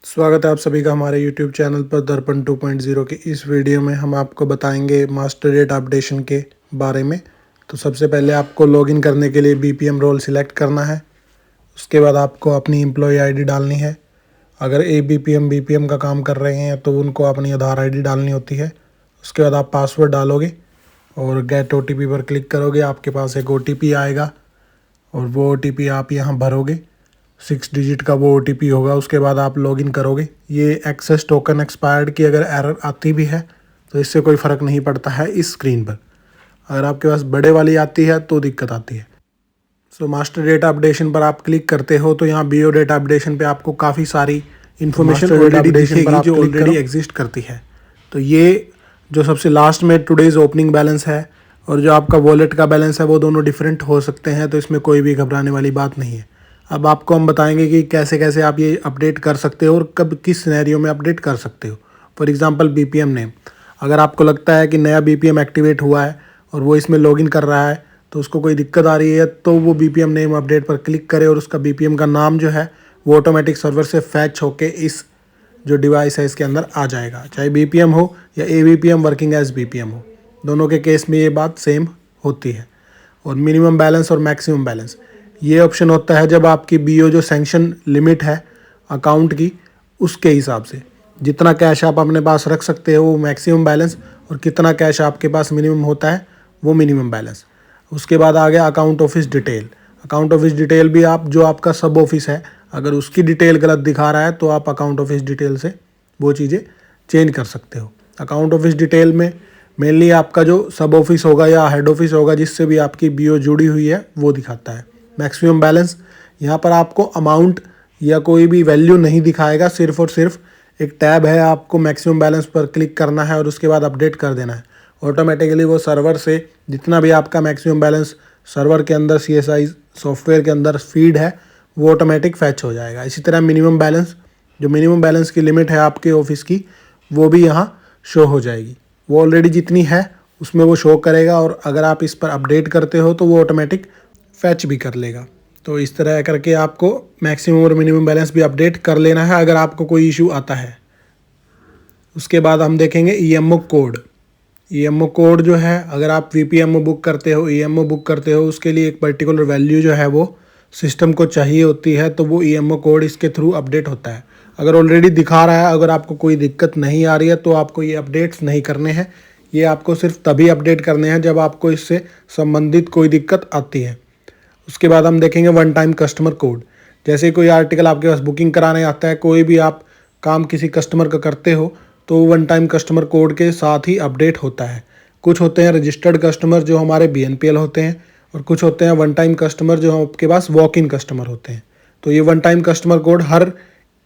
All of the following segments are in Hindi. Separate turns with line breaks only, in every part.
स्वागत है आप सभी का हमारे YouTube चैनल पर दर्पण 2.0 के इस वीडियो में हम आपको बताएंगे मास्टर डेटा अपडेशन के बारे में। तो सबसे पहले आपको लॉगिन करने के लिए BPM रोल सिलेक्ट करना है। उसके बाद आपको अपनी एम्प्लॉय आईडी डालनी है। अगर ABPM BPM का काम कर रहे हैं तो उनको अपनी आधार आईडी डालनी होती है। उसके बाद आप पासवर्ड डालोगे और गेट OTP पर क्लिक करोगे। आपके पास एक OTP आएगा और वो OTP आप यहाँ भरोगे। 6 डिजिट का वो OTP होगा। उसके बाद आप लॉगिन करोगे। ये एक्सेस टोकन एक्सपायर्ड की अगर एरर आती भी है तो इससे कोई फ़र्क नहीं पड़ता है इस स्क्रीन पर। अगर आपके पास बड़े वाली आती है तो दिक्कत आती है। सो मास्टर डेटा अपडेशन पर आप क्लिक करते हो तो यहाँ BO डेटा अपडेशन पे आपको काफ़ी सारी इन्फॉर्मेशन ऑलरेडी दिखेगी जो ऑलरेडी एग्जिस्ट करती है। तो ये जो सबसे लास्ट में टुडेज़ ओपनिंग बैलेंस है और जो आपका वॉलेट का बैलेंस है वो दोनों डिफरेंट हो सकते हैं, तो इसमें कोई भी घबराने वाली बात नहीं है। अब आपको हम बताएंगे कि कैसे कैसे आप ये अपडेट कर सकते हो और कब किस सिनेरियो में अपडेट कर सकते हो। फॉर एग्जांपल BPM नेम, अगर आपको लगता है कि नया BPM एक्टिवेट हुआ है और वो इसमें लॉगिन कर रहा है तो उसको कोई दिक्कत आ रही है तो वो BPM नेम अपडेट पर क्लिक करे और उसका BPM का नाम जो है वो ऑटोमेटिक सर्वर से फैच होके इस जो डिवाइस है इसके अंदर आ जाएगा। चाहे BPM हो या ABPM वर्किंग एज BPM हो, दोनों के केस में ये बात सेम होती है। और मिनिमम बैलेंस और मैक्सिमम बैलेंस ये ऑप्शन होता है जब आपकी BO जो सैंक्शन लिमिट है अकाउंट की उसके हिसाब से जितना कैश आप अपने पास रख सकते हो वो मैक्सिमम बैलेंस और कितना कैश आपके पास मिनिमम होता है वो मिनिमम बैलेंस। उसके बाद आ गया account office detail. Account office detail भी आप जो आपका सब ऑफिस है अगर उसकी डिटेल गलत दिखा रहा है तो आप अकाउंट ऑफिस डिटेल से वो चीज़ें चेंज कर सकते हो। अकाउंट ऑफिस डिटेल में मेनली आपका जो सब ऑफिस होगा या हेड ऑफिस होगा जिससे भी आपकी BO जुड़ी हुई है वो दिखाता है। मैक्सिमम बैलेंस, यहाँ पर आपको अमाउंट या कोई भी वैल्यू नहीं दिखाएगा, सिर्फ और सिर्फ एक टैब है, आपको मैक्सिमम बैलेंस पर क्लिक करना है और उसके बाद अपडेट कर देना है। ऑटोमेटिकली वो सर्वर से जितना भी आपका मैक्सिमम बैलेंस सर्वर के अंदर CSI सॉफ्टवेयर के अंदर फीड है वो ऑटोमेटिक फैच हो जाएगा। इसी तरह मिनिमम बैलेंस, जो मिनिमम बैलेंस की लिमिट है आपके ऑफिस की वो भी यहाँ शो हो जाएगी। वो ऑलरेडी जितनी है उसमें वो शो करेगा और अगर आप इस पर अपडेट करते हो तो वो ऑटोमेटिक फैच भी कर लेगा। तो इस तरह करके आपको मैक्सिमम और मिनिमम बैलेंस भी अपडेट कर लेना है अगर आपको कोई इशू आता है। उसके बाद हम देखेंगे EMO कोड। EMO कोड जो है अगर आप VPMO बुक करते हो, EMO बुक करते हो, उसके लिए एक पर्टिकुलर वैल्यू जो है वो सिस्टम को चाहिए होती है तो वो EMO कोड इसके थ्रू अपडेट होता है। अगर ऑलरेडी दिखा रहा है, अगर आपको कोई दिक्कत नहीं आ रही है तो आपको ये अपडेट्स नहीं करने हैं। ये आपको सिर्फ तभी अपडेट करने हैं जब आपको इससे संबंधित कोई दिक्कत आती है। उसके बाद हम देखेंगे वन टाइम कस्टमर कोड। जैसे कोई आर्टिकल आपके पास बुकिंग कराने आता है, कोई भी आप काम किसी कस्टमर का करते हो तो वन टाइम कस्टमर कोड के साथ ही अपडेट होता है। कुछ होते हैं रजिस्टर्ड कस्टमर जो हमारे BNPL होते हैं और कुछ होते हैं वन टाइम कस्टमर जो आपके पास वॉक इन कस्टमर होते हैं। तो ये वन टाइम कस्टमर कोड हर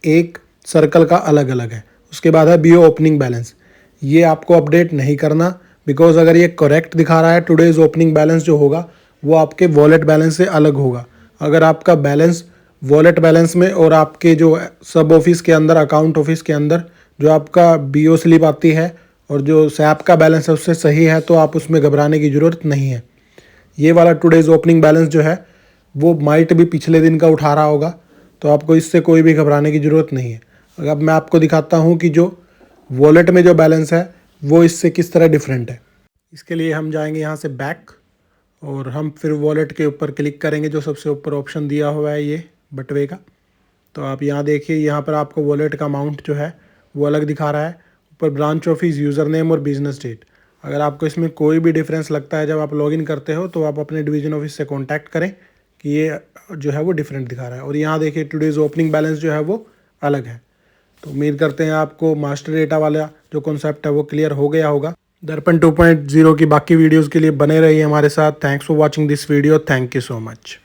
एक सर्कल का अलग अलग है। उसके बाद है BO ओपनिंग बैलेंस। ये आपको अपडेट नहीं करना, बिकॉज अगर ये करेक्ट दिखा रहा है टुडेज ओपनिंग बैलेंस जो होगा वो आपके वॉलेट बैलेंस से अलग होगा। अगर आपका बैलेंस वॉलेट बैलेंस में और आपके जो सब ऑफिस के अंदर अकाउंट ऑफिस के अंदर जो आपका BO स्लिप आती है और जो SAP का बैलेंस है उससे सही है तो आप उसमें घबराने की ज़रूरत नहीं है। ये वाला टुडेज ओपनिंग बैलेंस जो है वो माइट भी पिछले दिन का उठा रहा होगा, तो आपको इससे कोई भी घबराने की ज़रूरत नहीं है। अब मैं आपको दिखाता हूँ कि जो वॉलेट में जो बैलेंस है वो इससे किस तरह डिफरेंट है। इसके लिए हम जाएंगे यहाँ से बैक और हम फिर वॉलेट के ऊपर क्लिक करेंगे। जो सबसे ऊपर ऑप्शन दिया हुआ है ये बटवे का, तो आप यहाँ देखिए, यहाँ पर आपको वॉलेट का अमाउंट जो है वो अलग दिखा रहा है। ऊपर ब्रांच ऑफिस, यूज़र नेम और बिजनेस डेट। अगर आपको इसमें कोई भी डिफरेंस लगता है जब आप लॉगिन करते हो तो आप अपने डिवीजन ऑफिस से कॉन्टैक्ट करें कि ये जो है वो डिफरेंट दिखा रहा है। और यहाँ देखिए टुडेज ओपनिंग बैलेंस जो है वो अलग है। तो उम्मीद करते हैं आपको मास्टर डेटा वाला जो कॉन्सेप्ट है वो क्लियर हो गया होगा। दर्पण 2.0 की बाकी वीडियोस के लिए बने रहिए हमारे साथ। Thanks for watching this video. Thank you so much.